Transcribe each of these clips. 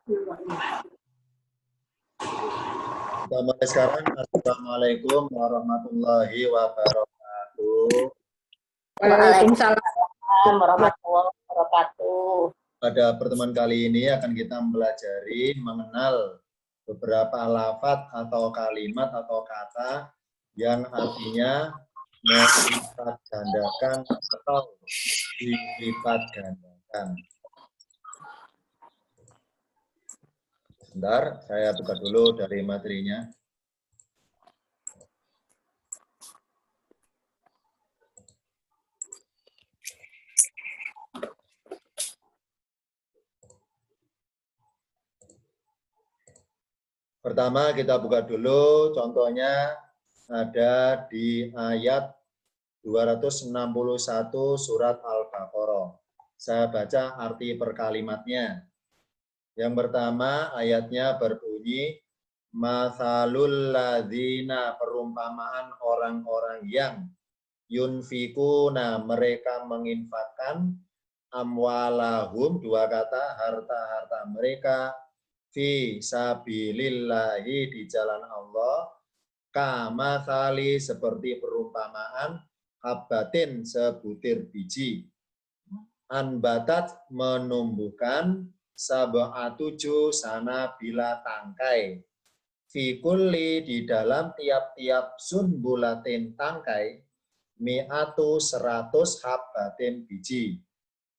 Kita mulai sekarang. Assalamualaikum warahmatullahi wabarakatuh. Waalaikumsalam warahmatullahi wabarakatuh. Pada pertemuan kali ini akan kita mempelajari mengenal beberapa lafadz atau kalimat atau kata yang artinya melipat gandakan atau dilipat gandakan. Sebentar, saya buka dulu dari materinya. Pertama kita buka dulu, contohnya ada di ayat 261 surat Al-Baqarah. Saya baca arti per kalimatnya. Yang pertama ayatnya berbunyi, Mathalul ladzina, perumpamaan orang-orang yang yunfikuna, mereka menginfakkan, amwalahum, dua kata, harta-harta mereka, fi sabilillahi, di jalan Allah, kamathali, seperti perumpamaan, habbatin, sebutir biji, anbatat, menumbuhkan, sab'atuju, sana bila tangkai, fi kulli, di dalam tiap-tiap sunbulatin tangkai, mi'atu 100 habbatin biji.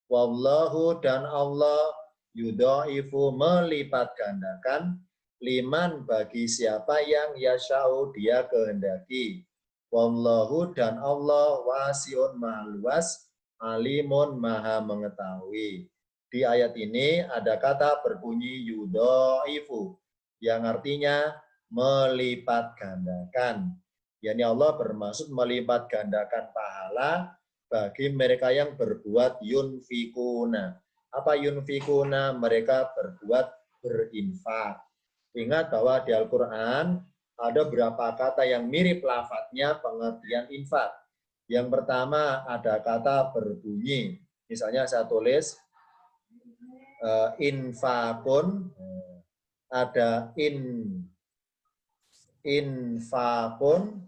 Wallahu, dan Allah, yudhaifu, melipat gandakan, liman, bagi siapa yang yasha'u, dia kehendaki. Wallahu, dan Allah, wasi'un, maha luas, alimun, maha mengetahui. Di ayat ini ada kata berbunyi yudhaifu, yang artinya melipat gandakan. Yani Allah bermaksud melipat gandakan pahala bagi mereka yang berbuat yunfikuna. Apa yunfikuna? Mereka berbuat berinfak. Ingat bahwa di Al-Quran ada beberapa kata yang mirip lafadznya pengertian infak. Yang pertama ada kata berbunyi. Misalnya saya tulis infakun, ada infakun,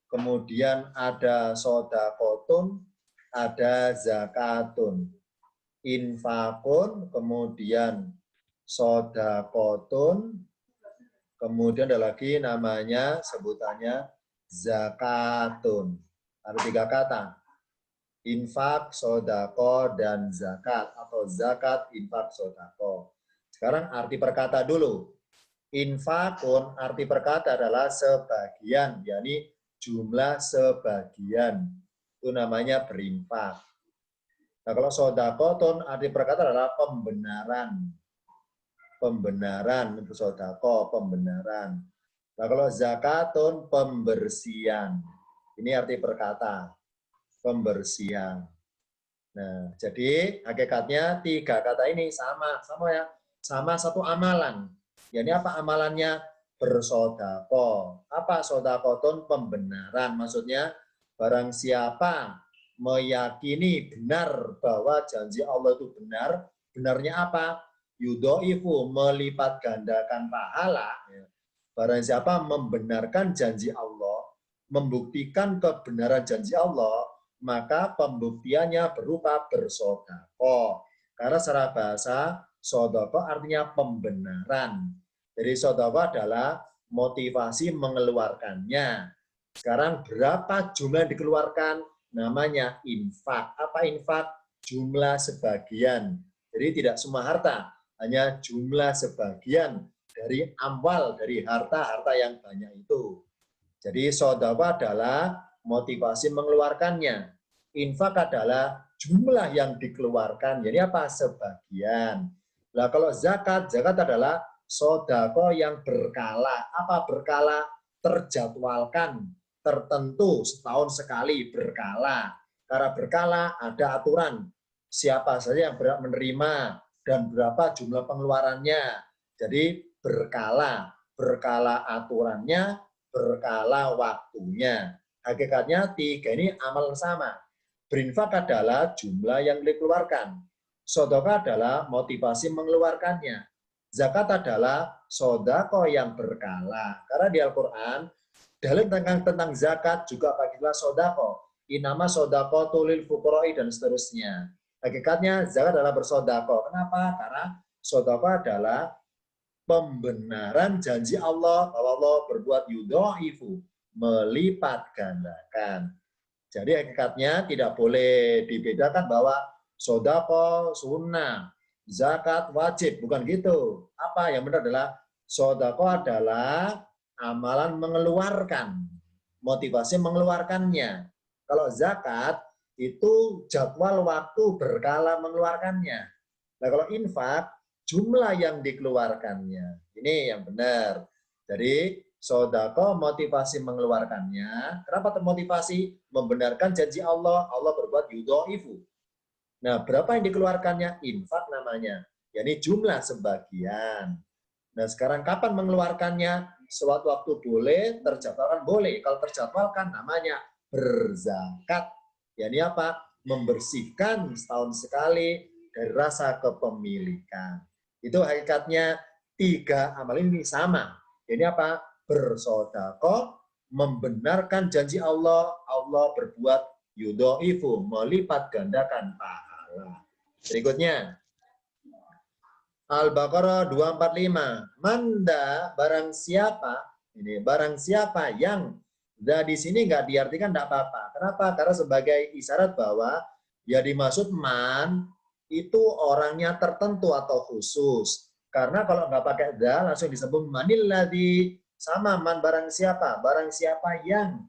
kemudian ada sodakotun, ada zakatun. Infakun, kemudian sodakotun, kemudian ada lagi namanya sebutannya zakatun. Ada 3 kata. Infak, sodako, dan zakat. Atau zakat, infak, sodako. Sekarang arti perkata dulu. Infakun, arti perkata adalah sebagian, yakni jumlah sebagian. Itu namanya berinfak. Nah, kalau sodakotun, arti perkata adalah pembenaran. Pembenaran, itu sodako, pembenaran. Nah, kalau zakatun, pembersihan. Ini arti perkata. Pembersihan. Nah, jadi hakikatnya 3 kata ini sama ya, sama satu amalan. Yani apa amalannya? Bersodako. Apa sodakotun? Pembenaran. Maksudnya barang siapa meyakini benar bahwa janji Allah itu benar, benarnya apa? Yudhoifu, melipat gandakan pahala. Barang siapa membenarkan janji Allah, membuktikan kebenaran janji Allah, maka pembuktiannya berupa bersodako. Karena secara bahasa, sodako artinya pembenaran. Jadi sodako adalah motivasi mengeluarkannya. Sekarang berapa jumlah yang dikeluarkan? Namanya infak. Apa infak? Jumlah sebagian. Jadi tidak semua harta, hanya jumlah sebagian dari amwal, dari harta-harta yang banyak itu. Jadi sodako adalah motivasi mengeluarkannya. Infak adalah jumlah yang dikeluarkan. Jadi apa? Sebagian. Nah, kalau zakat, zakat adalah sodako yang berkala. Apa berkala? Terjadwalkan, tertentu, setahun sekali berkala. Karena berkala ada aturan. Siapa saja yang berhak menerima dan berapa jumlah pengeluarannya. Jadi berkala. Berkala aturannya, berkala waktunya. Hakikatnya 3 ini amal sama. Berinfak adalah jumlah yang dikeluarkan. Sedekah adalah motivasi mengeluarkannya. Zakat adalah sodako yang berkala. Karena di Al-Quran, dalil tentang zakat juga pakailah sodako. Inama sodako tulil fukuroi dan seterusnya. Hakikatnya zakat adalah bersodako. Kenapa? Karena sodako adalah pembenaran janji Allah bahwa Allah berbuat yudho'ifu, melipat gandakan. Jadi hakikatnya tidak boleh dibedakan bahwa sodako sunnah, zakat wajib, bukan gitu. Apa yang benar adalah sodako adalah amalan mengeluarkan, motivasi mengeluarkannya. Kalau zakat itu jadwal waktu berkala mengeluarkannya. Nah kalau infak jumlah yang dikeluarkannya. Ini yang benar. Jadi sodako motivasi mengeluarkannya. Kenapa termotivasi? Membenarkan janji Allah. Allah berbuat yudho'ifu. Nah, berapa yang dikeluarkannya? Infak namanya. Yani jumlah sebagian. Nah, sekarang kapan mengeluarkannya? Sewaktu waktu boleh, terjadwalkan boleh. Kalau terjadwalkan namanya berzakat. Yani apa? Membersihkan setahun sekali dari rasa kepemilikan. Itu hakikatnya tiga amal ini sama. Ini apa? Bersodako, membenarkan janji Allah, Allah berbuat yudho'ifu, melipat gandakan pahala. Berikutnya, Al-Baqarah 245. Manda barang siapa, ini barang siapa yang di sini nggak diartikan nggak apa-apa. Kenapa? Karena sebagai isyarat bahwa ya dimaksud man itu orangnya tertentu atau khusus. Karena kalau nggak pakai da langsung disebut manilladzi, sama man barang siapa yang.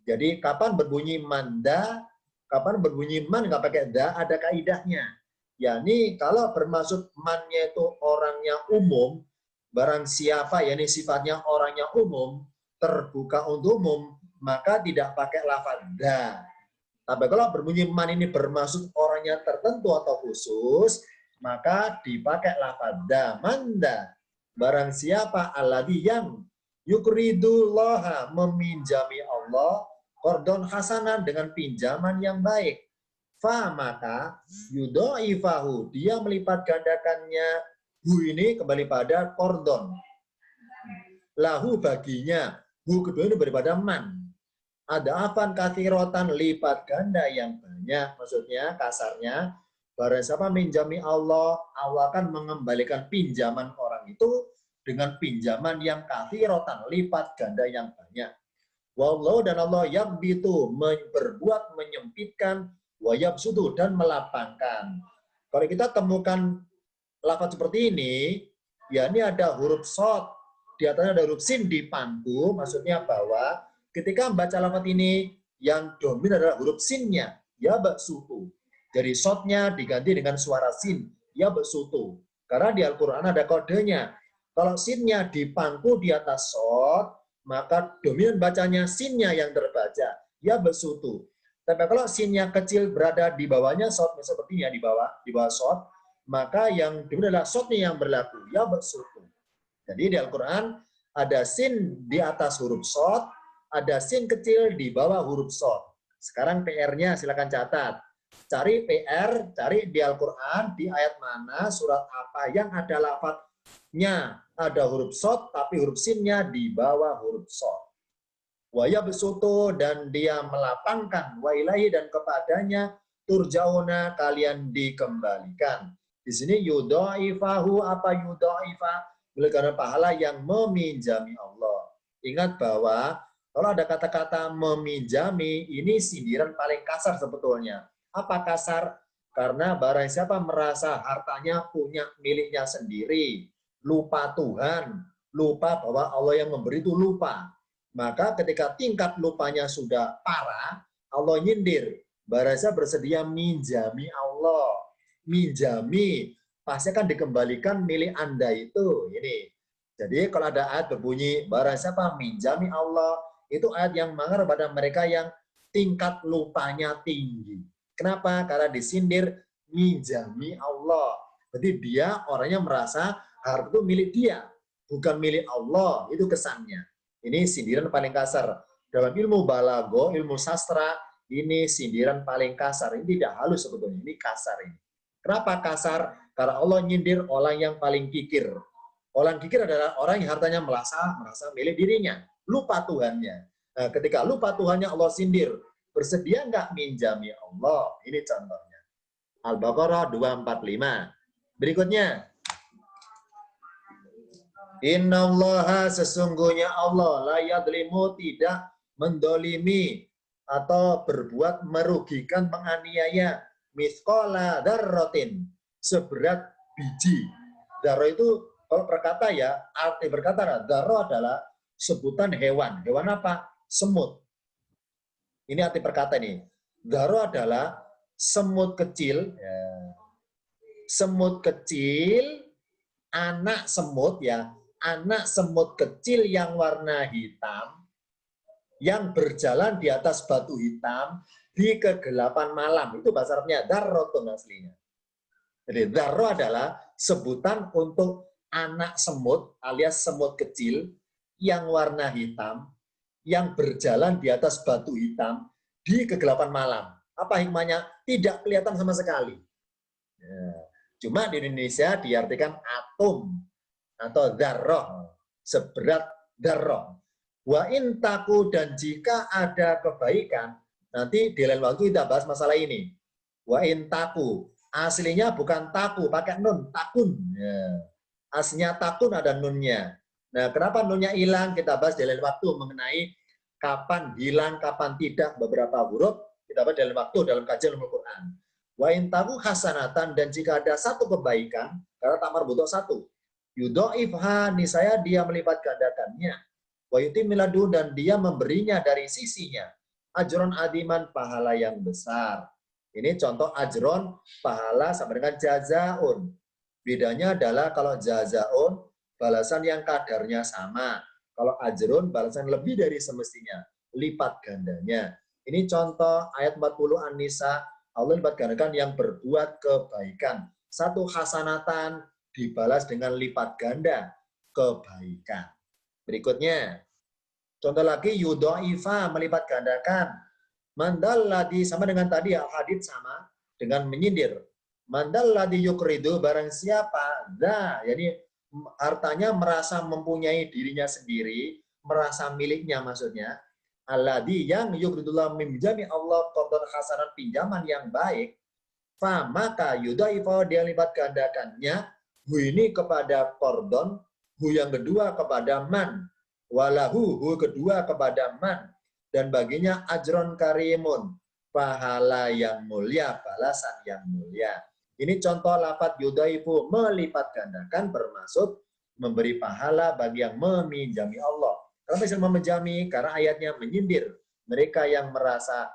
Jadi kapan berbunyi manda, kapan berbunyi man nggak pakai da, ada kaidahnya. Yani kalau bermaksud mannya itu orangnya umum, barang siapa, yani sifatnya orangnya umum, terbuka untuk umum, maka tidak pakai lafaz da. Tapi kalau berbunyi man ini bermaksud orangnya tertentu atau khusus, maka dipakai lafaz da. Manda, barang siapa alladzi yang yukridullaha, meminjami Allah, qardon hasanan, dengan pinjaman yang baik. Fa maka yudho'ifahu, dia melipat gandakannya. Hu ini kembali pada qardon. Lahu baginya. Hu kedua ini daripada man. Ada afan kathirotan, lipat ganda yang banyak. Maksudnya kasarnya, barang siapa minjami Allah, Allah akan mengembalikan pinjaman orang itu dengan pinjaman yang kathirotan, lipat ganda yang banyak. Wallahu, dan Allah yabbitu, berbuat menyempitkan, wayab sudu, dan melapangkan. Kalau kita temukan lafaz seperti ini, ya ini ada huruf shod, di atasnya ada huruf sin di pangku, maksudnya bahwa ketika membaca lafaz ini, yang domin adalah huruf sinnya, ya baksutu. Jadi shotnya diganti dengan suara sin, ya baksutu. Karena di Al-Quran ada kodenya. Kalau sinnya di pangku di atas shot, maka dominan bacanya sinnya yang terbaca, ya baksutu. Tapi kalau sinnya kecil berada di bawahnya shot, sepertinya di bawah shot, maka yang dominan adalah shotnya yang berlaku, ya baksutu. Jadi di Al-Quran ada sin di atas huruf shot, ada sin kecil di bawah huruf shod. Sekarang PR-nya silakan catat. Cari PR, cari di Al-Quran, di ayat mana, surat apa yang ada lafadznya. Ada huruf shod, tapi huruf sinnya di bawah huruf shod. Waya besuto, dan dia melapangkan. Wa ilahi, dan kepadanya turjauna, kalian dikembalikan. Di sini yudho'ifahu, apa yudho'ifah? Oleh karena pahala yang meminjami Allah. Ingat bahwa kalau ada kata-kata meminjami, ini sindiran paling kasar sebetulnya. Apa kasar? Karena barang siapa merasa hartanya punya miliknya sendiri, lupa Tuhan, lupa bahwa Allah yang memberi itu lupa. Maka ketika tingkat lupanya sudah parah, Allah nyindir. Barang siapa bersedia minjami Allah, minjami, pasti akan dikembalikan milik Anda itu. Ini. Jadi kalau ada ayat berbunyi, barang siapa minjami Allah, itu ayat yang mengarah pada mereka yang tingkat lupanya tinggi. Kenapa? Karena disindir minjami Allah. Jadi dia orangnya merasa harta itu milik dia, bukan milik Allah. Itu kesannya. Ini sindiran paling kasar. Dalam ilmu balago, ilmu sastra, ini sindiran paling kasar. Ini tidak halus sebetulnya, ini kasar ini. Kenapa kasar? Karena Allah nyindir orang yang paling kikir. Orang kikir adalah orang yang hartanya merasa milik dirinya, lupa Tuhannya. Nah, ketika lupa Tuhannya, Allah sindir. Bersedia nggak minjami Allah? Ini contohnya. Al-Baqarah 245. Berikutnya. Innallaha, sesungguhnya Allah, la yadlimu, tidak mendolimi atau berbuat merugikan, menganiaya, mithqala dzarratin, seberat biji. Dzarrah itu kalau berkata ya, arti berkata dzarrah adalah sebutan hewan. Hewan apa? Semut. Ini arti perkata ini. Dzarrah adalah semut kecil, ya. Semut kecil, anak semut ya, anak semut kecil yang warna hitam, yang berjalan di atas batu hitam di kegelapan malam. Itu bahasa Arabnya dzarratun aslinya. Jadi dzarrah adalah sebutan untuk anak semut alias semut kecil yang warna hitam, yang berjalan di atas batu hitam di kegelapan malam. Apa hikmahnya? Tidak kelihatan sama sekali. Ya. Cuma di Indonesia diartikan atom atau dzarrah, seberat dzarrah. Wa in taku, dan jika ada kebaikan, nanti di lain waktu kita bahas masalah ini. Wa in taku, aslinya bukan taku, pakai nun, takun. Ya. Aslinya takun ada nunnya. Nah, kenapa nunnya hilang? Kita bahas di lain waktu mengenai kapan hilang, kapan tidak beberapa huruf. Kita bahas di lain waktu dalam kajian Al-Quran. Wa in taku hasanatan, dan jika ada satu kebaikan, karena tak marbutoh satu. Yudha'ifha, niscaya dia melipat gandakannya. Wa yutimiladu, dan dia memberinya dari sisinya. Ajron adiman, pahala yang besar. Ini contoh ajron, pahala sama dengan jazaun. Bedanya adalah kalau jazaun, balasan yang kadarnya sama. Kalau ajron, balasan lebih dari semestinya. Lipat gandanya. Ini contoh ayat 40 An-Nisa, Allah lipat gandakan yang berbuat kebaikan. Satu hasanatan dibalas dengan lipat ganda kebaikan. Berikutnya, contoh lagi yudha'ifa, melipat gandakan. Mandalladhi, sama dengan tadi hadits sama dengan menyindir. Mandalladhi yukridu, barang siapa, jadi hartanya merasa mempunyai dirinya sendiri, merasa miliknya maksudnya. Alladhi, yang yukridullah, meminjami Allah qardhan hasanan, pinjaman yang baik. Fa, maka yudha'ifa, dia lipat gandakannya. Hu ini kepada qardhan, hu yang kedua kepada man, walahu, hu kedua kepada man, dan baginya ajron karimun, pahala yang mulia, balasan yang mulia. Ini contoh lafadz yudhaifu, melipat gandakan, bermaksud memberi pahala bagi yang meminjami Allah. Kenapa bisa meminjami? Karena ayatnya menyindir mereka yang merasa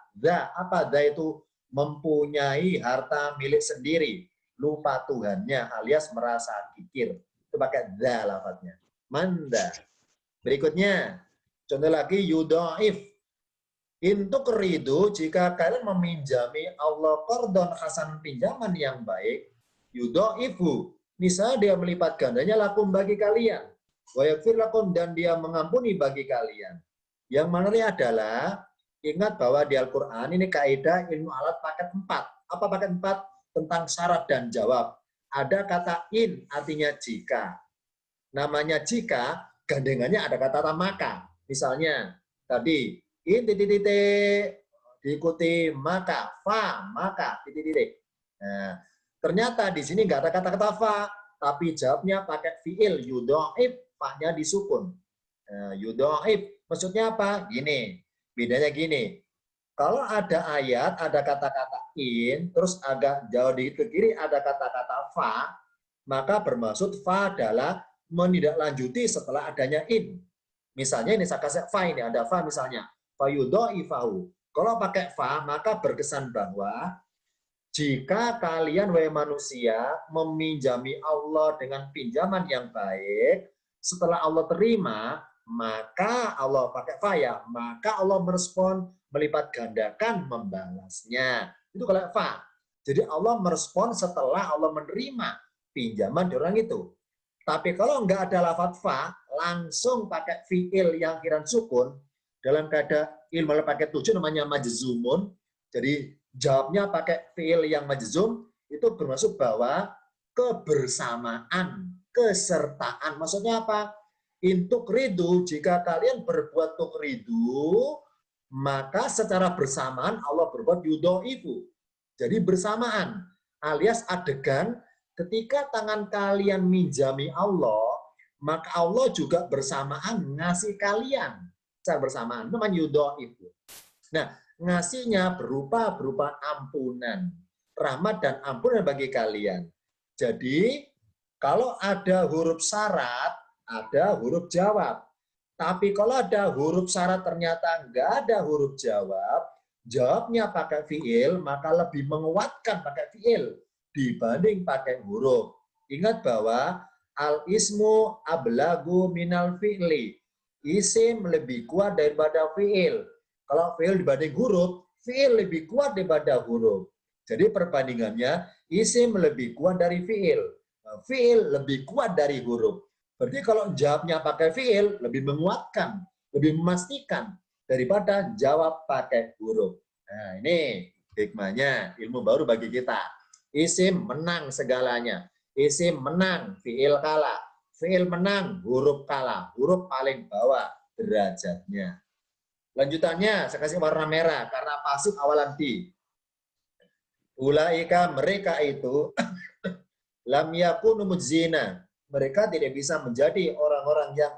apa itu? Mempunyai harta milik sendiri, lupa Tuhannya, alias merasa kikir. Itu pakai lafadznya. Manda. Berikutnya, contoh lagi yudha'if. Untuk ridho, jika kalian meminjami Allah qardhan hasan, pinjaman yang baik, yudha'ifu, misalnya dia melipat gandanya lakum, bagi kalian. Wa yaghfir lakum, dan dia mengampuni bagi kalian. Yang menarik adalah, ingat bahwa di Al-Quran ini kaidah ilmu alat paket 4. Apa paket 4? Tentang syarat dan jawab. Ada kata in, artinya jika. Namanya jika, gandengannya ada kata maka. Misalnya, tadi, in titik-titik, diikuti maka, fa, maka, titik-titik. Nah, ternyata di sini nggak ada kata-kata fa, tapi jawabnya pakai fi'il, yudha'if, fa-nya disukun. Nah, yudha'if, maksudnya apa? Gini, bedanya gini. Kalau ada ayat, ada kata-kata in, terus agak jauh di ke kiri ada kata-kata fa, maka bermaksud fa adalah menindaklanjuti setelah adanya in. Misalnya ini saya kasih fa, ini ada fa misalnya. Fa yudha'ifahu. Kalau pakai fa, maka berkesan bahwa jika kalian, wahai manusia, meminjami Allah dengan pinjaman yang baik, setelah Allah terima, maka Allah pakai fa ya, maka Allah merespon, melipat gandakan, membalasnya. Itu kalau fa. Jadi Allah merespon setelah Allah menerima pinjaman dari orang itu. Tapi kalau nggak ada lafadz fa, langsung pakai fi'il yang akhiran sukun, dalam keadaan ilmu pakai 7 namanya majzumun. Jadi jawabnya pakai fi'il yang majzum, itu bermaksud bahwa kebersamaan, kesertaan. Maksudnya apa? Intuk ridu, jika kalian berbuat tuk ridu, maka secara bersamaan Allah berbuat yudhoifu. Jadi bersamaan, alias adegan ketika tangan kalian minjami Allah, maka Allah juga bersamaan ngasih kalian secara bersamaan, namanya yudhoifu. Nah, ngasihnya berupa ampunan, rahmat dan ampunan bagi kalian. Jadi, kalau ada huruf syarat, ada huruf jawab. Tapi kalau ada huruf syarat ternyata nggak ada huruf jawab, jawabnya pakai fiil, maka lebih menguatkan pakai fiil dibanding pakai huruf. Ingat bahwa al-ismu ablagu minal fi'li. Isim lebih kuat daripada fiil. Kalau fiil dibanding huruf, fiil lebih kuat daripada huruf. Jadi perbandingannya, isim lebih kuat dari fiil. Fiil lebih kuat dari huruf. Berarti kalau jawabnya pakai fiil, lebih menguatkan, lebih memastikan daripada jawab pakai huruf. Nah, ini hikmahnya, ilmu baru bagi kita. Isim menang segalanya. Isim menang, fiil kalah. Fiil menang, huruf kalah. Huruf paling bawah derajatnya. Lanjutannya, saya kasih warna merah, karena pasif awalan di. Ulaika, mereka itu, lam yakunu mujzina. Mereka tidak bisa menjadi orang-orang yang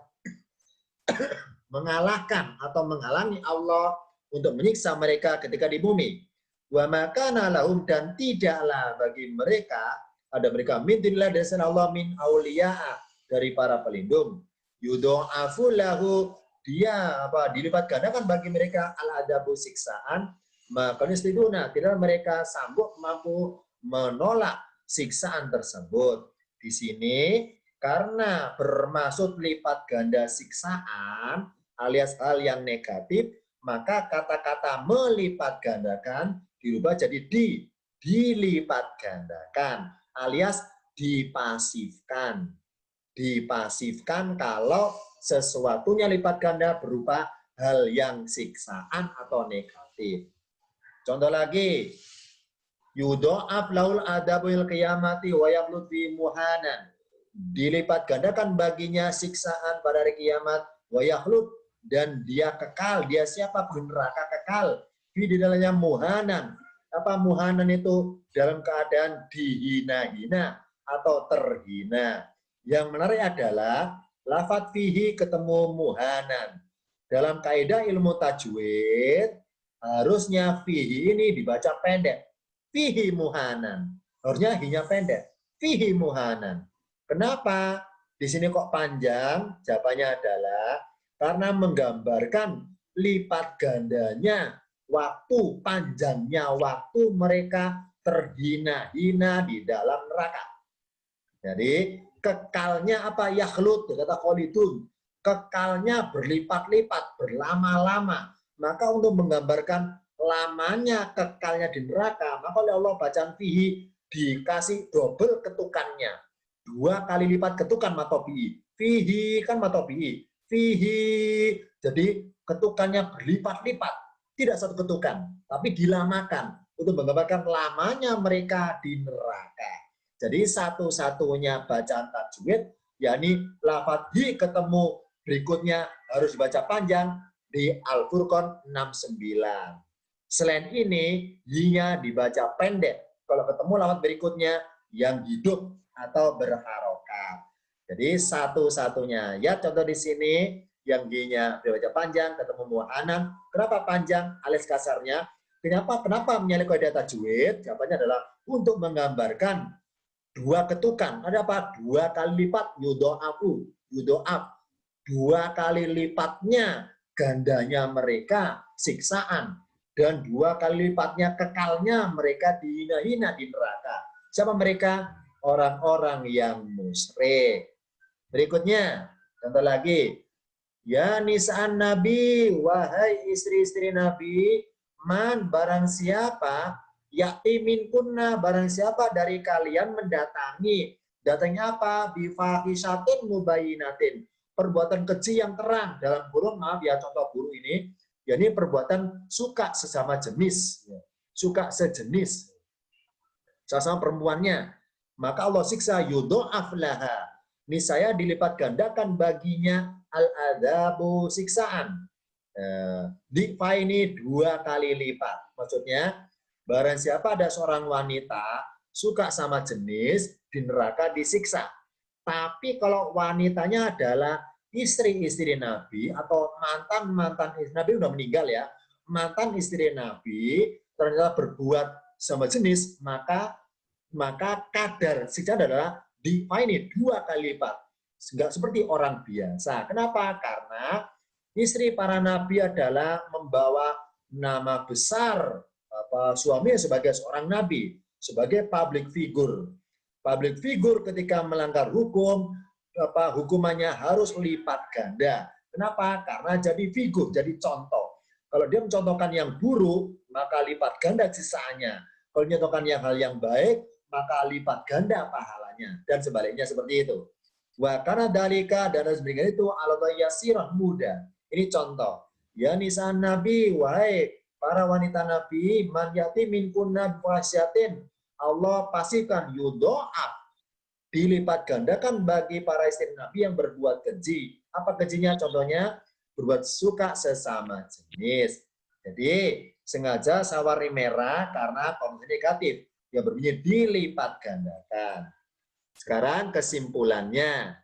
mengalahkan atau menghalangi Allah untuk menyiksa mereka ketika di bumi. Wa makana lahum, dan tidaklah bagi mereka, ada mereka min dinillah dari Allah min auliya'a, dari para pelindung. Yudha'afu lahu, dia dilipat gandakan bagi mereka al-adabu, siksaan, maka nistiduna, tidak mereka sanggup mampu menolak siksaan tersebut. Di sini karena bermaksud lipat ganda siksaan alias hal yang negatif, maka kata-kata melipat gandakan dirubah jadi dilipat gandakan alias dipasifkan. Dipasifkan kalau sesuatunya lipat ganda berupa hal yang siksaan atau negatif. Contoh lagi, yudha'af laul adabul qiyamati wa yaqlut fi muhanan. Dilipat gandakan baginya siksaan pada hari kiamat, wa yaqlut, dan dia kekal, dia siapa? Neraka kekal. Di dalamnya muhanan. Apa muhanan itu? Dalam keadaan dihina-hina atau terhina. Yang menarik adalah lafadz fihi ketemu muhanan. Dalam kaidah ilmu tajwid, harusnya fihi ini dibaca pendek. Fihi muhanan. Harusnya hinya pendek. Fihi muhanan. Kenapa? Di sini kok panjang? Jawabannya adalah karena menggambarkan lipat gandanya waktu, panjangnya waktu mereka terhina-hina di dalam neraka. Jadi kekalnya apa? Yakhlut, kata Khalidun. Kekalnya berlipat-lipat, berlama-lama. Maka untuk menggambarkan lamanya kekalnya di neraka, maka oleh Allah bacaan fihi dikasih double ketukannya. 2 kali lipat ketukan matobi'i. Fihi kan matobi'i. Fihi. Jadi ketukannya berlipat-lipat. Tidak satu ketukan, tapi dilamakan untuk menggambarkan lamanya mereka di neraka. Jadi satu-satunya bacaan tajwid, yakni lafadz hi ketemu berikutnya harus dibaca panjang di Al-Furqan 69. Selain ini, hi-nya dibaca pendek. Kalau ketemu lafadz berikutnya yang hidup atau berharokat. Jadi satu-satunya. Ya contoh di sini yang G-nya dibaca panjang, ketemu muhanan. Kenapa panjang? Alias kasarnya. Kenapa menyalahi kaidah tajwid? Jawabannya adalah untuk menggambarkan 2 ketukan. Ada apa? 2 kali lipat yudha'afu, yudha'af. 2 kali lipatnya gandanya mereka siksaan, dan 2 kali lipatnya kekalnya mereka dihina-hina di neraka. Siapa mereka? Orang-orang yang musyrik. Berikutnya, contoh lagi. Ya nisa'an Nabi, wahai istri-istri Nabi, man barang siapa, yakti minkunna, barang siapa dari kalian mendatangi. Datangnya apa? Bifahishatin mubayinatin. Perbuatan keji yang terang. Dalam kurung, maaf ya contoh guru ini, yakni perbuatan suka sesama jenis. Suka sejenis. Sama perempuannya. maka Allah siksa yudha'af laha. Niscaya dilipat gandakan baginya al-adzabu siksaan. Difaini 2 kali lipat. Maksudnya, barang siapa ada seorang wanita suka sama jenis, di neraka disiksa. Tapi kalau wanitanya adalah istri-istri Nabi atau mantan-mantan istri Nabi udah meninggal ya, mantan istri Nabi ternyata berbuat sama jenis, maka kadar siksa adalah difaini 2 kali lipat. Enggak seperti orang biasa. Kenapa? Karena istri para nabi adalah membawa nama besar suaminya sebagai seorang nabi, sebagai public figure. Public figure ketika melanggar hukum, hukumannya harus lipat ganda. Kenapa? Karena jadi figur, jadi contoh. Kalau dia mencontohkan yang buruk, maka lipat ganda sisaannya. Kalau mencontohkan hal yang baik, maka lipat ganda pahalanya. Dan sebaliknya seperti itu. Wa karena dalika dan sebagainya itu Allah yasirah mudah. Ini contoh. Ya nisa Nabi, wahai para wanita Nabi, man yati min kunna fasyatin. Allah pastikan yudha'af, dilipat gandakan bagi para istri Nabi yang berbuat keji. Apa kejinya? Contohnya berbuat suka sesama jenis. Jadi sengaja sawari merah karena kondisi negatif. Ya berbunyi dilipat gandakan. Sekarang kesimpulannya,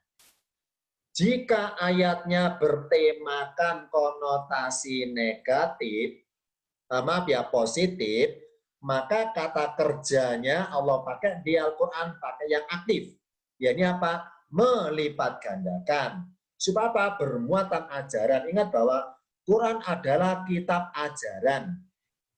jika ayatnya bertemakan konotasi negatif, maaf ya positif, maka kata kerjanya Allah pakai di Al-Quran pakai yang aktif. Yakni apa? Melipat gandakan. Supaya apa? Bermuatan ajaran. Ingat bahwa Quran adalah kitab ajaran.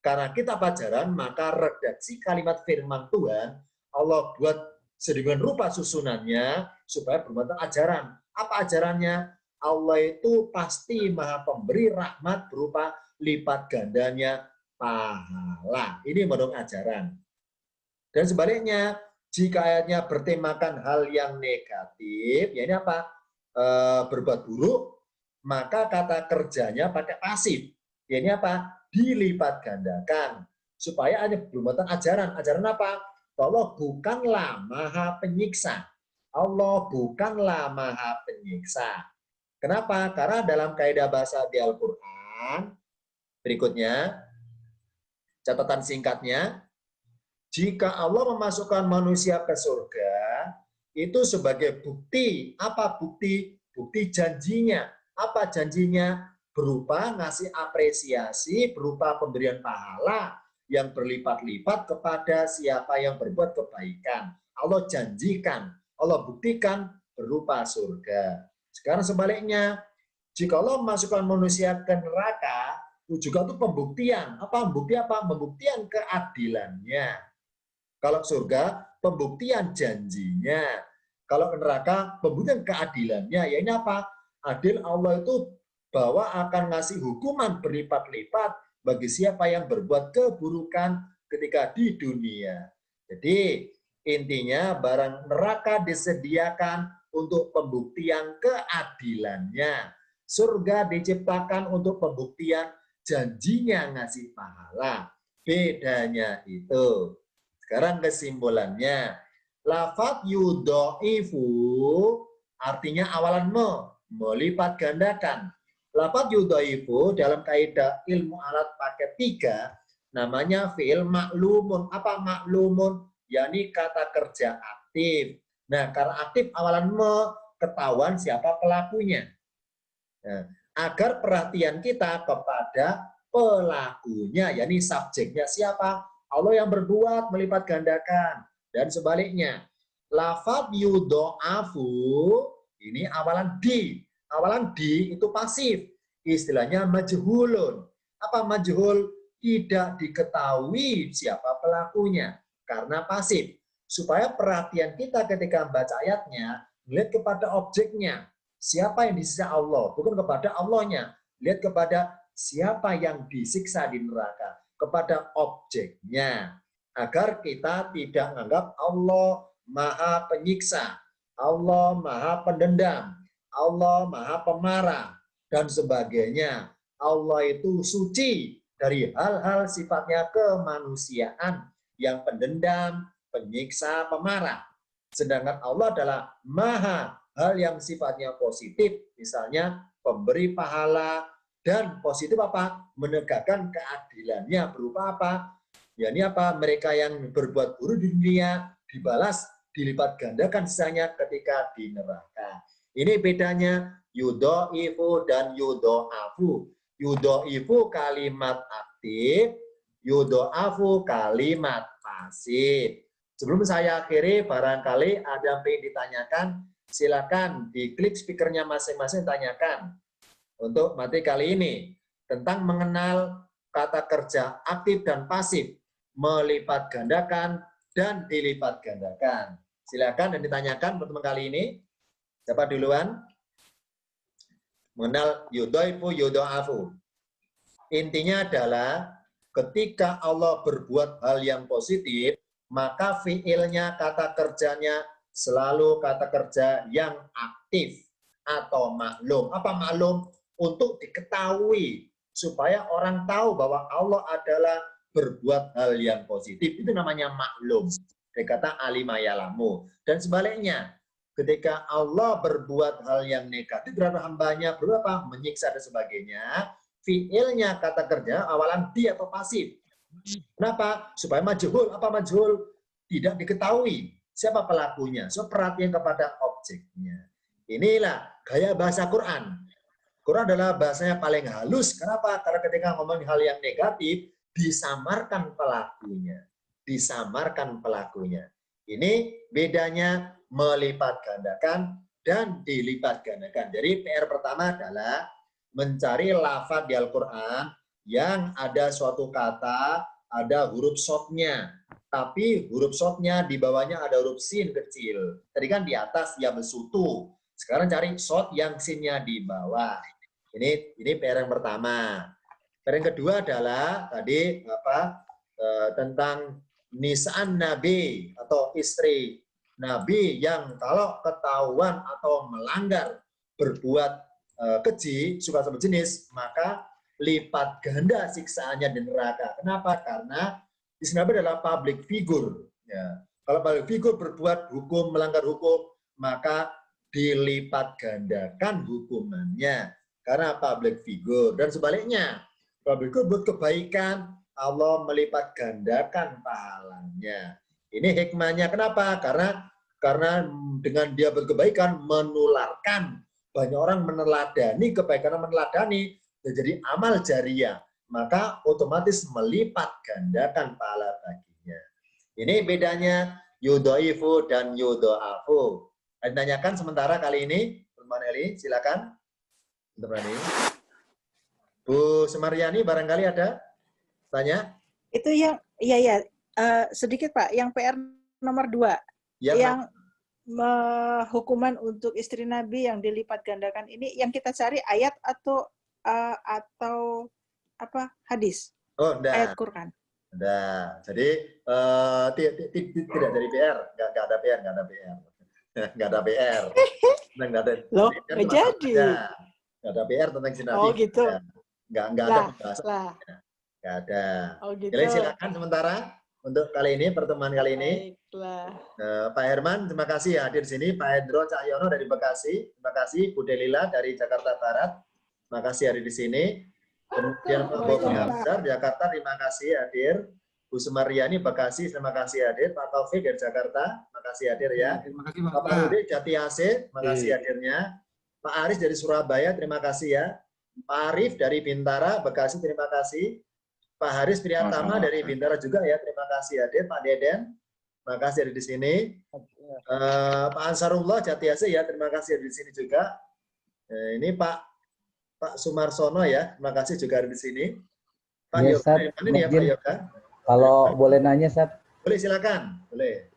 Karena kitab ajaran, maka redaksi kalimat firman Tuhan Allah buat sedemikian rupa susunannya supaya bermuatan ajaran. Apa ajarannya? Allah itu pasti maha pemberi rahmat berupa lipat gandanya pahala. Ini menurut ajaran. Dan sebaliknya, jika ayatnya bertemakan hal yang negatif, ya ini apa? Berbuat buruk, maka kata kerjanya pakai pasif. Ya ini apa? Dilipat gandakan. Supaya hanya bermuatan ajaran. Ajaran apa? Allah bukanlah maha penyiksa. Allah bukanlah maha penyiksa. Kenapa? Karena dalam kaidah bahasa di Al-Quran, berikutnya, catatan singkatnya, jika Allah memasukkan manusia ke surga, itu sebagai bukti. Apa bukti? Bukti janjinya. Apa janjinya? Berupa ngasih apresiasi, berupa pemberian pahala yang berlipat-lipat kepada siapa yang berbuat kebaikan. Allah janjikan, Allah buktikan berupa surga. Sekarang sebaliknya, jika Allah memasukkan manusia ke neraka, juga itu pembuktian. Apa bukti apa? Pembuktian keadilannya. Kalau surga, pembuktian janjinya. Kalau ke neraka, pembuktian keadilannya. Ya ini apa? Adil Allah itu bahwa akan ngasih hukuman berlipat-lipat bagi siapa yang berbuat keburukan ketika di dunia. Jadi intinya barang neraka disediakan untuk pembuktian keadilannya. Surga diciptakan untuk pembuktian janjinya ngasih pahala. Bedanya itu. Sekarang kesimpulannya. Lafadz yudho'ifu artinya awalan melipat gandakan. Lafadz yudho'ifu dalam kaidah ilmu alat paket 3 namanya fi'il maklumun. Apa maklumun? Yakni kata kerja aktif. Nah, karena aktif awalan ketahuan siapa pelakunya. Nah, agar perhatian kita kepada pelakunya, yakni subjeknya siapa? Allah yang berbuat melipat gandakan. Dan sebaliknya, lafadz yudho'afu ini awalan di. Awalan di itu pasif. Istilahnya majhulun. Apa majhul? Tidak diketahui siapa pelakunya. Karena pasif. Supaya perhatian kita ketika membaca ayatnya, melihat kepada objeknya. Siapa yang disiksa Allah? Bukan kepada Allahnya. Lihat kepada siapa yang disiksa di neraka. Kepada objeknya. Agar kita tidak menganggap Allah maha penyiksa. Allah maha pendendam. Allah maha pemarah. Dan sebagainya. Allah itu suci dari hal-hal sifatnya kemanusiaan. Yang pendendam, penyiksa, pemarah. Sedangkan Allah adalah maha hal yang sifatnya positif, misalnya pemberi pahala, dan positif apa? Menegakkan keadilannya berupa apa? Ya ini apa? Mereka yang berbuat buruk di dunia dibalas, dilipat gandakan sisanya ketika di neraka. Ini bedanya yudho'ifu dan yudho'afu. Yudho'ifu kalimat aktif, yudho'afu kalimat pasif. Sebelum saya akhiri, barangkali ada yang ingin ditanyakan, silakan diklik speakernya masing-masing tanyakan untuk materi kali ini tentang mengenal kata kerja aktif dan pasif, melipat gandakan dan dilipat gandakan. Silakan dan ditanyakan pertemuan kali ini. Siapa duluan? Mengenal yudho'ifu, yudho'afu. Intinya adalah ketika Allah berbuat hal yang positif, maka fiilnya, kata kerjanya selalu kata kerja yang aktif atau maklum. Apa maklum? Untuk diketahui, supaya orang tahu bahwa Allah adalah berbuat hal yang positif. Itu namanya maklum. Dikata alima ya'lamu. Dan sebaliknya, ketika Allah berbuat hal yang negatif terhadap hambanya, berapa? Menyiksa dan sebagainya. Fiilnya, kata kerja, awalan di atau pasif. Kenapa? Supaya majhul. Apa majhul? Tidak diketahui siapa pelakunya. So, perhatian kepada objeknya. Inilah gaya bahasa Quran. Quran adalah bahasanya paling halus. Kenapa? Karena ketika ngomong hal yang negatif, disamarkan pelakunya. Disamarkan pelakunya. Ini bedanya melipat gandakan dan dilipat gandakan. Jadi PR pertama adalah mencari lafaz di Al-Quran yang ada suatu kata, ada huruf shotnya. Tapi huruf shotnya di bawahnya ada huruf sin kecil. Tadi kan di atas ya besutu. Sekarang cari shot yang sinnya di bawah. Ini PR yang pertama. PR yang kedua adalah tadi tentang nisaan Nabi atau istri Nabi yang kalau ketahuan atau melanggar berbuat keji, suka sama jenis, maka lipat ganda siksaannya di neraka. Kenapa? Karena istri Nabi adalah public figure. Ya. Kalau public figure berbuat hukum, melanggar hukum, maka dilipat gandakan hukumannya. Karena public figure. Dan sebaliknya, public figure buat kebaikan, Allah melipat gandakan pahalanya. Ini hikmahnya. Kenapa? Karena dengan dia berkebaikan menularkan. Banyak orang meneladani kebaikan, meneladani jadi amal jariah. Maka otomatis melipat gandakan pahala baginya. Ini bedanya yudho'ifu dan yudho'afu. Ditanyakan sementara kali ini, teman Eli, silakan. Berani. Bu Semaryani barangkali ada tanya? Itu yang iya sedikit Pak, yang PR nomor 2. Yang hukuman untuk istri Nabi yang dilipat gandakan ini yang kita cari ayat atau apa hadis? Oh, enggak. Ayat Quran. Enggak. Jadi tidak dari PR, enggak ada PR, enggak ada PR. Enggak ada PR. Enggak ada. Loh, enggak jadi. Enggak ada PR tentang Nabi. Oh, gitu. Enggak ada pembahasan. Enggak ada. Oh, gitu. Jadi silakan sementara untuk kali ini, pertemuan kali ini. Baiklah. Pak Herman, terima kasih hadir di sini. Pak Hendro Cahyono dari Bekasi. Terima kasih. Bu Delila dari Jakarta Barat. Terima kasih hadir di sini. Kemudian Pak Bobi Hamzar, Jakarta, terima kasih hadir. Bu Sumaryani, Bekasi, terima kasih hadir. Pak Taufik dari Jakarta, terima kasih hadir ya. Terima kasih Pak Rudi, Jati AC, terima kasih hadirnya. Pak Aris dari Surabaya, terima kasih ya. Pak Arif dari Bintara, Bekasi, terima kasih. Pak Haris Priyatama dari Bintara juga ya, terima kasih hadir. Pak Deden, terima kasih hadir di sini. Pak Ansarullah Jati AC ya, terima kasih hadir di sini juga. Ini Pak Sumarsono ya, terima kasih juga hadir di sini. Pak Yoga, ini ya Pak Yoga. Kalau boleh nanya, Sat. Boleh silakan, boleh.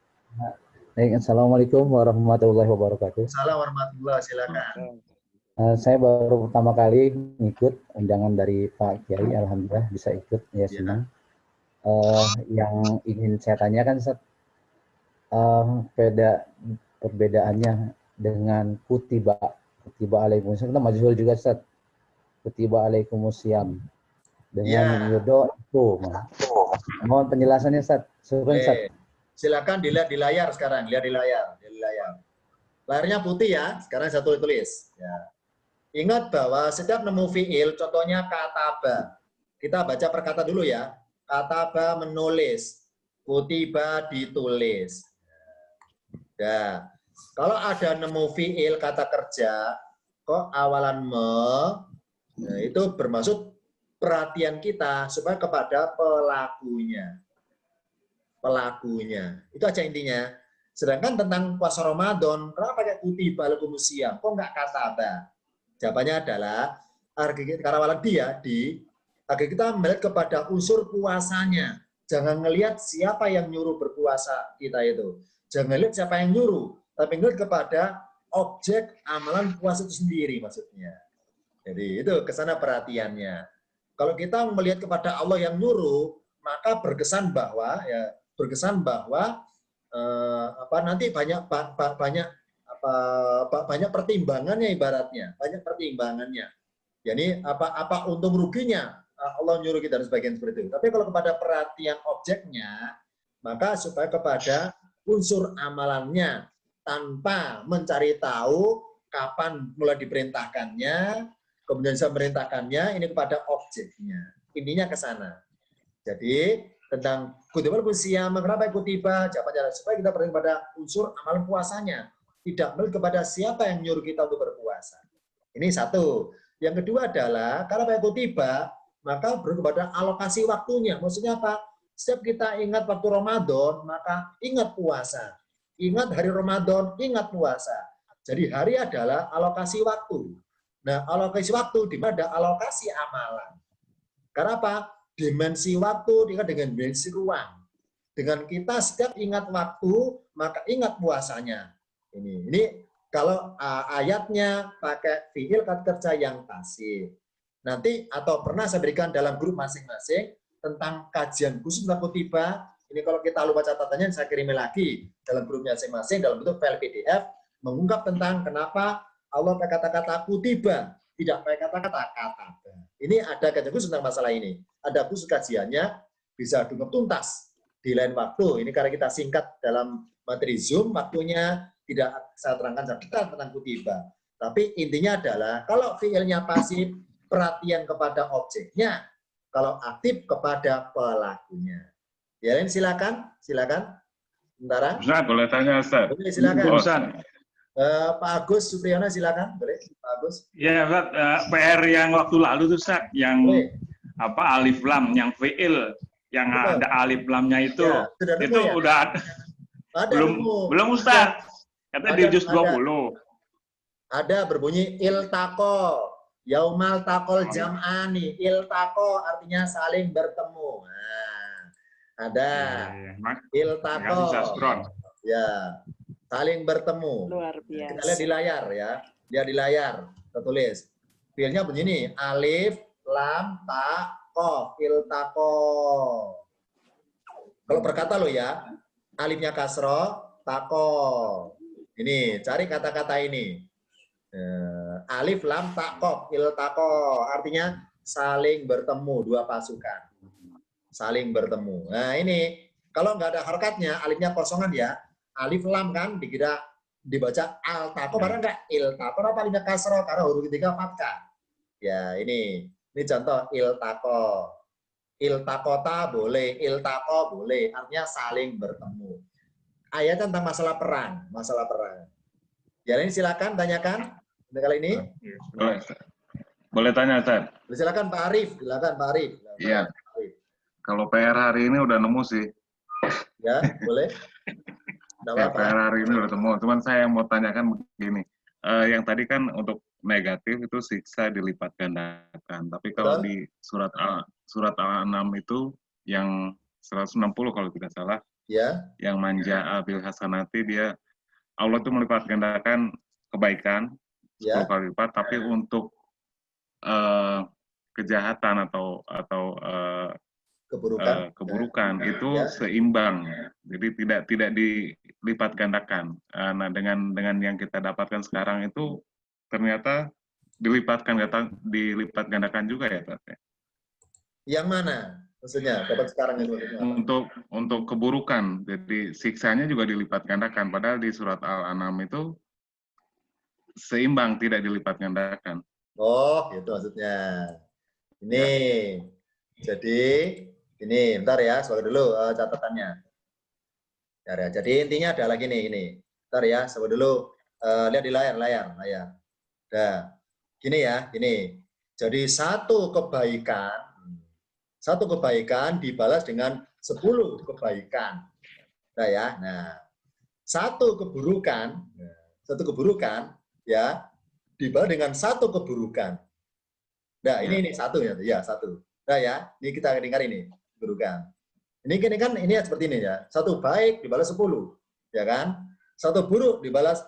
Assalamualaikum warahmatullahi wabarakatuh. Assalamualaikum warahmatullahi wabarakatuh. Silakan. Saya baru pertama kali ngikut undangan dari Pak Kiai, alhamdulillah bisa ikut, ya senang. Yang ingin saya tanyakan, Sat, perbedaannya dengan kutiba alaikumusiyam, kita majhul juga, Sat. Kutiba alaikumusiyam dengan yudho itu. Mohon penjelasannya, Sat. Sat. Silakan dilihat di layar sekarang, lihat di layar. Layarnya putih ya, sekarang saya tulis. Ya. Ingat bahwa setiap nemu fiil, contohnya kataba. Kita baca perkata dulu ya. Kataba menulis, kutiba ditulis. Ya. Kalau ada nemu fiil kata kerja, kok awalan nah itu bermaksud perhatian kita supaya kepada pelakunya. Pelakunya. Itu aja intinya. Sedangkan tentang puasa Ramadan, kenapa pakai kutiba lakumusiyam? Kok nggak kataba? Jawabannya adalah karena walau dia agar kita melihat kepada unsur puasanya. Jangan ngelihat siapa yang nyuruh berpuasa kita itu. Jangan lihat siapa yang nyuruh, tapi ngelihat kepada objek amalan puasa itu sendiri maksudnya. Jadi itu kesana perhatiannya. Kalau kita melihat kepada Allah yang nyuruh, maka berkesan bahwa nanti banyak pertimbangannya ibaratnya, banyak pertimbangannya. Jadi apa untung ruginya Allah nyuruh kita dan sebagainya seperti itu. Tapi kalau kepada perhatian objeknya, maka supaya kepada unsur amalannya tanpa mencari tahu kapan mulai diperintahkannya, kemudian saya merintahkannya, ini kepada objeknya. Intinya ke sana. Jadi tentang kutiba al-siyam, kenapa kutiba? Jawabannya supaya kita berpikir pada unsur amalan puasanya, tidak melihat kepada siapa yang nyuruh kita untuk berpuasa. Ini satu. Yang kedua adalah kalau pakai kutiba, maka berpikir kepada alokasi waktunya. Maksudnya apa? Setiap kita ingat waktu Ramadan, maka ingat puasa. Ingat hari Ramadan, ingat puasa. Jadi hari adalah alokasi waktu. Nah, alokasi waktu di mana ada alokasi amalan. Karena apa? Dimensi waktu dengan dimensi ruang. Dengan kita setiap ingat waktu, maka ingat puasanya. Ini kalau ayatnya pakai fiil kata kerja yang pasif. Nanti atau pernah saya berikan dalam grup masing-masing tentang kajian khusus tentang kutiba. Ini kalau kita lupa catatannya saya kirim lagi dalam grup masing-masing dalam bentuk file PDF mengungkap tentang kenapa Allah pakai kata-kata kutiba, tidak pakai kata-kata kataba. Ini ada kajian khusus tentang masalah ini. Ada khusus kajiannya, bisa diungkap tuntas di lain waktu. Ini karena kita singkat dalam materi Zoom, waktunya tidak saya terangkan tentang kutiba. Tapi intinya adalah, kalau fiilnya pasif, perhatian kepada objeknya. Kalau aktif, kepada pelakunya. Ya, lain silakan. Sementara. Ustaz, boleh tanya, Ustaz? Boleh, silakan. Ustaz. Pak Agus Supriyono, silakan. Boleh, Pak Agus. Ya, Ustaz, PR yang waktu lalu tuh, Ustaz, yang alif lam, yang fiil, yang betul. Ada alif lamnya itu, ya, itu ya? Udah ada. Belum Ustaz. Katanya di juz 20. Ada berbunyi iltaqo, yaumal taqol jam'ani. Iltaqo artinya saling bertemu. Nah, ada iltaqo. Ya. Saling bertemu. Luar biasa. Kita lihat di layar ya. Lihat di layar. Kita tulis. Fiilnya begini. Alif, lam, ta, kof. Iltaqo. Kalau berkata lo ya. Alifnya kasro, tako. Ini. Cari kata-kata ini. Alif, lam, ta, kof. Iltaqo. Artinya saling bertemu. Dua pasukan. Saling bertemu. Nah ini. Kalau nggak ada harokatnya. Alifnya kosongan ya. Alif lam kan dikira dibaca al-taqo, barang enggak il-taqo, apa alifnya kasroh karena huruf ketiga fathah. Ya, ini contoh il-taqo. Il-taqota boleh, il-taqo boleh, artinya saling bertemu. Ayat tentang masalah perang. Ya, ini silakan tanyakan. Kali ini. Boleh tanya, Ustaz? Silakan Pak Arif, Iya. Kalau PR hari ini udah nemu sih. Ya, boleh. Ya, PR hari ini udah temu. Cuman saya mau tanyakan begini. Yang tadi kan untuk negatif itu siksa dilipat gandakan. Tapi kalau di surat Al-An'am itu yang 160 kalau tidak salah, ya. Yang manja bil hasanati, dia Allah itu melipat gandakan kebaikan 10 kali lipat, tapi untuk kejahatan atau keburukan itu seimbang. Jadi tidak dilipat gandakan. Nah, dengan yang kita dapatkan sekarang itu ternyata dilipat gandakan juga ya, Pak? Yang mana? Maksudnya dapat sekarang itu untuk keburukan. Jadi siksanya juga dilipat gandakan. Padahal di surat Al-An'am itu seimbang, tidak dilipat gandakan. Oh, gitu maksudnya. Ini, jadi ini, bentar ya, soal dulu catatannya. Bentar ya. Jadi intinya adalah gini, ini. Bentar ya, soal dulu lihat di layar. Nah, gini ya, gini. Jadi satu kebaikan dibalas dengan 10 kebaikan. Nah ya, nah satu keburukan ya dibalas dengan satu keburukan. Nah ini satu ya satu. Nah ya, ini kita dengar ini keburukan. Ini kan ini seperti ini ya. Satu baik dibalas 10, ya kan? Satu buruk dibalas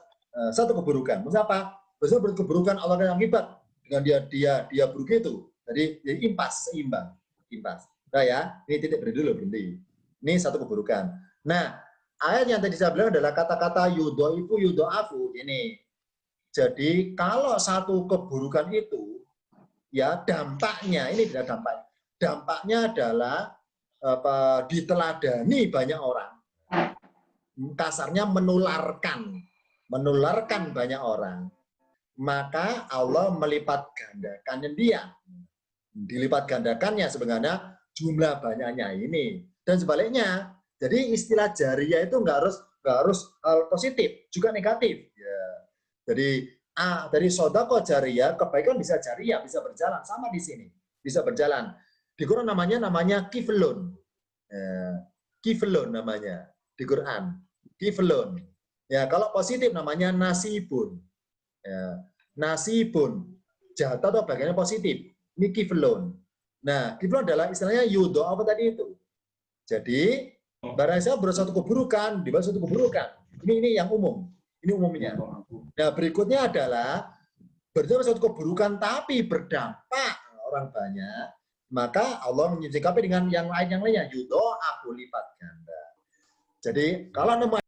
satu keburukan. Maksudnya apa? Maksudnya keburukan Allah yang akibat dengan dia buruk itu. Jadi impas, seimbang. Impas. Nah ya, ini titik berhenti. Ini satu keburukan. Nah, ayat yang tadi saya bilang adalah kata-kata yudo'afu ini. Jadi kalau satu keburukan itu, ya dampaknya, ini tidak dampaknya adalah diteladani banyak orang. Kasarnya menularkan banyak orang. Maka Allah melipat gandakannya dia. Dilipat gandakannya sebenarnya jumlah banyaknya ini. Dan sebaliknya, jadi istilah jariyah itu nggak harus hal positif, juga negatif. Ya. Jadi dari sodako jariyah, kebaikan bisa jariyah, bisa berjalan. Sama di sini, bisa berjalan. Di Quran namanya kiflun. Kiflun namanya di Quran. Kiflun. Ya, kalau positif namanya nasibun. Ya, nasibun. Jatah atau bagiannya positif. Ini kiflun. Nah, kiflun adalah istilahnya yudo apa tadi itu. Jadi, barang saya bersatu keburukan, dibalas satu keburukan. Ini yang umum. Ini umumnya. Nah, berikutnya adalah berjalan satu keburukan tapi berdampak orang banyak, maka Allah menyikapi dengan yang lainnya. Yudo aku lipat ganda. Jadi, kalau nemu